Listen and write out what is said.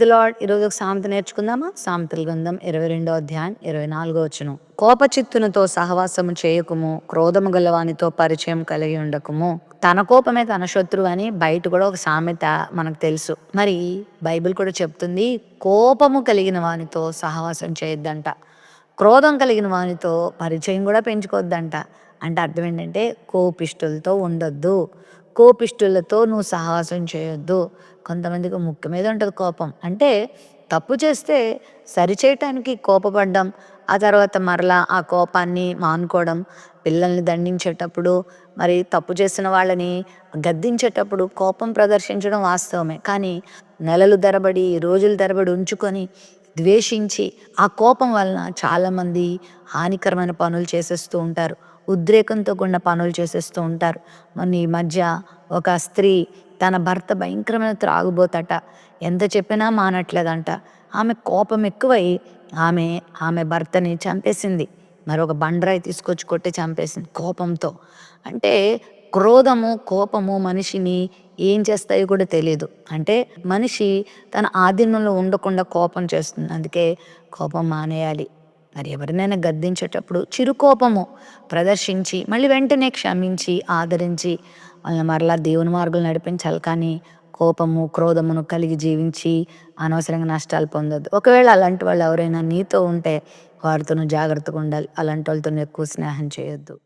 Lord. ఈరోజు ఒక సామెత నేర్చుకుందామా? సామెతల గ్రంథం 22వ అధ్యాయం 24వ వచనం. కోపచిత్తునితో సహవాసము చేయకుము, క్రోధము గలవానితో పరిచయం కలిగి ఉండకుము. తన కోపమే తన శత్రువు అని బయట కూడా ఒక సామెత మనకు తెలుసు. మరి బైబిల్ కూడా చెప్తుంది, కోపము కలిగిన వానితో సహవాసం చేయొద్దంట. క్రోధం కలిగిన వానితో పరిచయం కూడా పెంచుకోవద్దంట. అంటే అర్థం ఏంటంటే కోపిష్ఠులతో ఉండొద్దు. కోపిష్ఠులతో నువ్వు సహవాసం చేయొద్దు. కొంతమందికి ముక్కు మీద ఉంటుంది కోపం. అంటే తప్పు చేస్తే సరిచేయటానికి కోపపడ్డం, ఆ తర్వాత మరలా ఆ కోపాన్ని మానుకోవడం, పిల్లల్ని దండించేటప్పుడు, మరి తప్పు చేసిన వాళ్ళని గద్దించేటప్పుడు కోపం ప్రదర్శించడం వాస్తవమే. కానీ నెలలు తరబడి, రోజుల తరబడి ఉంచుకొని ద్వేషించి ఆ కోపం వలన చాలామంది హానికరమైన పనులు చేసేస్తూ ఉంటారు. ఉద్రేకంతో కూడిన పనులు చేసేస్తూ ఉంటారు. మొన్న ఈ మధ్య ఒక స్త్రీ తన భర్త భయంకరమైన త్రాగుబోతట. ఎంత చెప్పినా మానట్లేదంట. ఆమె కోపం ఎక్కువై ఆమె ఆమె భర్తని చంపేసింది. మరొక బండరాయి తీసుకొచ్చి కొట్టి చంపేసింది కోపంతో. అంటే క్రోధము, కోపము మనిషిని ఏం చేస్తాయో కూడా తెలీదు. అంటే మనిషి తన ఆధీనంలో ఉండకుండా కోపం చేస్తుంది. అందుకే కోపం మానేయాలి. మరి ఎవరినైనా గద్దించేటప్పుడు చిరు కోపము ప్రదర్శించి మళ్ళీ వెంటనే క్షమించి, ఆదరించి వాళ్ళని మరలా దేవుని మార్గంలో నడిపించాలి. కానీ కోపము, క్రోధమును కలిగి జీవించి అనవసరంగా నష్టాలు పొందొద్దు. ఒకవేళ అలాంటి వాళ్ళు ఎవరైనా నీతో ఉంటే వారితో నువ్వు జాగ్రత్తగా ఉండాలి. అలాంటి వాళ్ళతో నువ్వు ఎక్కువ స్నేహం చేయొద్దు.